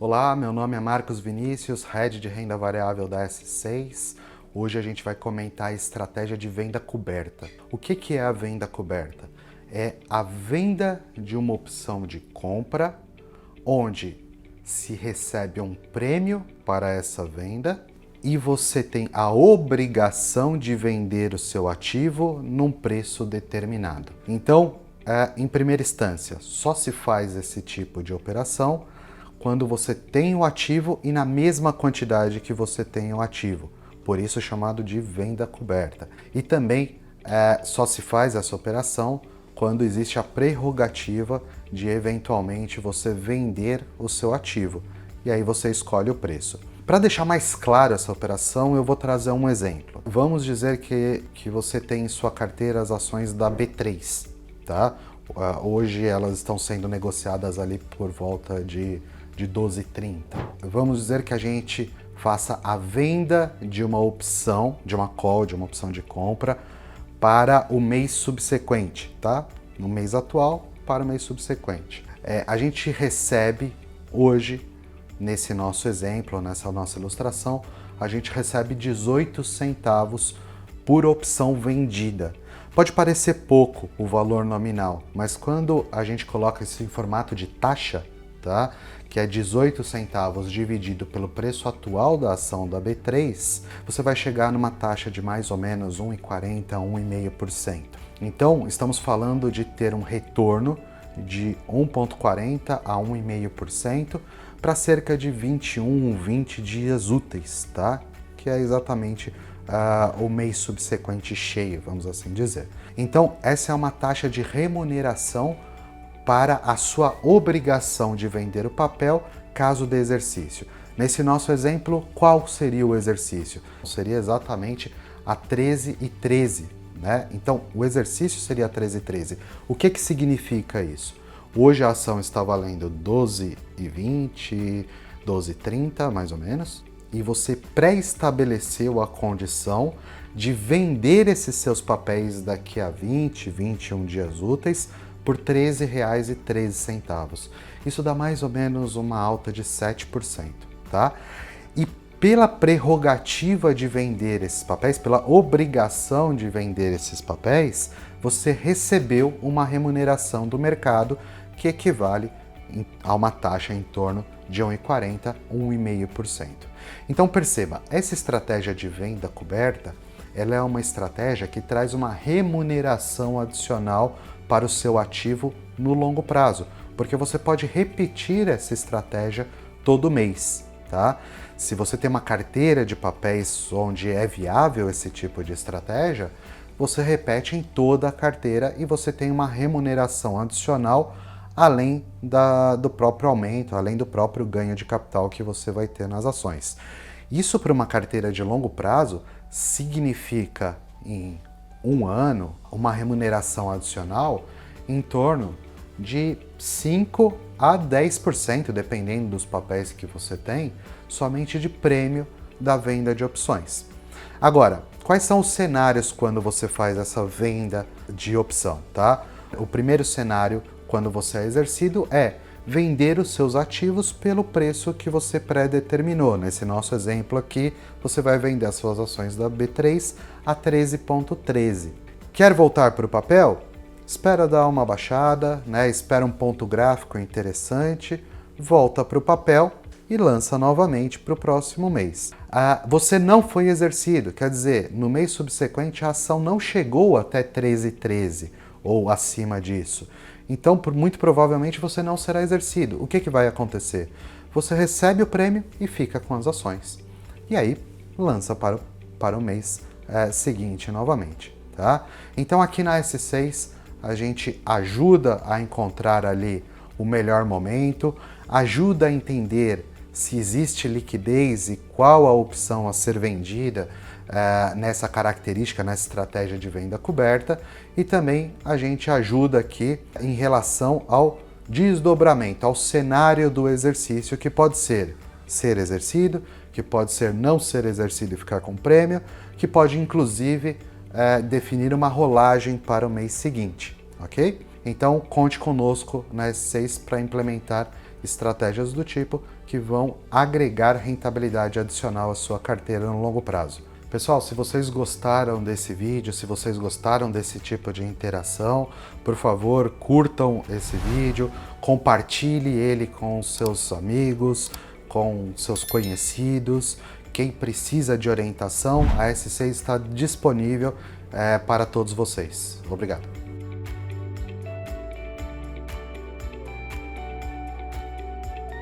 Olá, meu nome é Marcos Vinícius, Head de Renda Variável da S6. Hoje a gente vai comentar a estratégia de venda coberta. O que é a venda coberta? É a venda de uma opção de compra onde se recebe um prêmio para essa venda e você tem a obrigação de vender o seu ativo num preço determinado. Então, em primeira instância, só se faz esse tipo de operação quando você tem o ativo e na mesma quantidade que você tem o ativo. Por isso é chamado de venda coberta. E também só se faz essa operação quando existe a prerrogativa de eventualmente você vender o seu ativo. E aí você escolhe o preço. Para deixar mais claro essa operação, eu vou trazer um exemplo. Vamos dizer que você tem em sua carteira as ações da B3, tá? Hoje elas estão sendo negociadas ali por volta de 12,30. Vamos dizer que a gente faça a venda de uma opção, de uma call, de uma opção de compra para o mês subsequente, tá? No mês atual para o mês subsequente. A gente recebe hoje, nesse nosso exemplo, nessa nossa ilustração, a gente recebe 18 centavos por opção vendida. Pode parecer pouco o valor nominal, mas quando a gente coloca isso em formato de taxa, tá? Que é 18 centavos dividido pelo preço atual da ação da B3, você vai chegar numa taxa de mais ou menos 1,40% a 1,5%. Então, estamos falando de ter um retorno de 1,40% a 1,5% para cerca de 21, 20 dias úteis, tá? Que é exatamente o mês subsequente cheio, vamos assim dizer. Então, essa é uma taxa de remuneração para a sua obrigação de vender o papel caso dê exercício. Nesse nosso exemplo, qual seria o exercício? Seria exatamente a 13,13, né? Então, o exercício seria a 13,13. O que significa isso? Hoje a ação está valendo 12,20, 12,30, mais ou menos, e você pré-estabeleceu a condição de vender esses seus papéis daqui a 20, 21 dias úteis por R$ 13,13. Isso dá mais ou menos uma alta de 7%, tá? E pela prerrogativa de vender esses papéis, pela obrigação de vender esses papéis, você recebeu uma remuneração do mercado que equivale a uma taxa em torno de 1,40%, 1,5%. Então perceba, essa estratégia de venda coberta, ela é uma estratégia que traz uma remuneração adicional para o seu ativo no longo prazo, porque você pode repetir essa estratégia todo mês, tá? Se você tem uma carteira de papéis onde é viável esse tipo de estratégia, você repete em toda a carteira e você tem uma remuneração adicional além do próprio aumento, além do próprio ganho de capital que você vai ter nas ações. Isso para uma carteira de longo prazo significa em um ano uma remuneração adicional em torno de 5 a 10%, dependendo dos papéis que você tem, somente de prêmio da venda de opções. Agora, quais são os cenários quando você faz essa venda de opção, tá? O primeiro cenário, quando você é exercido, é vender os seus ativos pelo preço que você pré-determinou. Nesse nosso exemplo aqui, você vai vender as suas ações da B3 a 13,13. Quer voltar para o papel? Espera dar uma baixada, né? Espera um ponto gráfico interessante, volta para o papel e lança novamente para o próximo mês. Você não foi exercido, quer dizer, no mês subsequente a ação não chegou até 13,13 ou acima disso. Então, muito provavelmente você não será exercido. O que vai acontecer? Você recebe o prêmio e fica com as ações. E aí, lança para o mês seguinte novamente, tá? Então, aqui na S6, a gente ajuda a encontrar ali o melhor momento, ajuda a entender se existe liquidez e qual a opção a ser vendida nessa característica, nessa estratégia de venda coberta, e também a gente ajuda aqui em relação ao desdobramento, ao cenário do exercício, que pode ser exercido, que pode ser não ser exercido e ficar com prêmio, que pode inclusive definir uma rolagem para o mês seguinte, ok? Então conte conosco na S6 para implementar estratégias do tipo que vão agregar rentabilidade adicional à sua carteira no longo prazo. Pessoal, se vocês gostaram desse vídeo, se vocês gostaram desse tipo de interação, por favor, curtam esse vídeo, compartilhe ele com seus amigos, com seus conhecidos. Quem precisa de orientação, a S6 está disponível para todos vocês. Obrigado.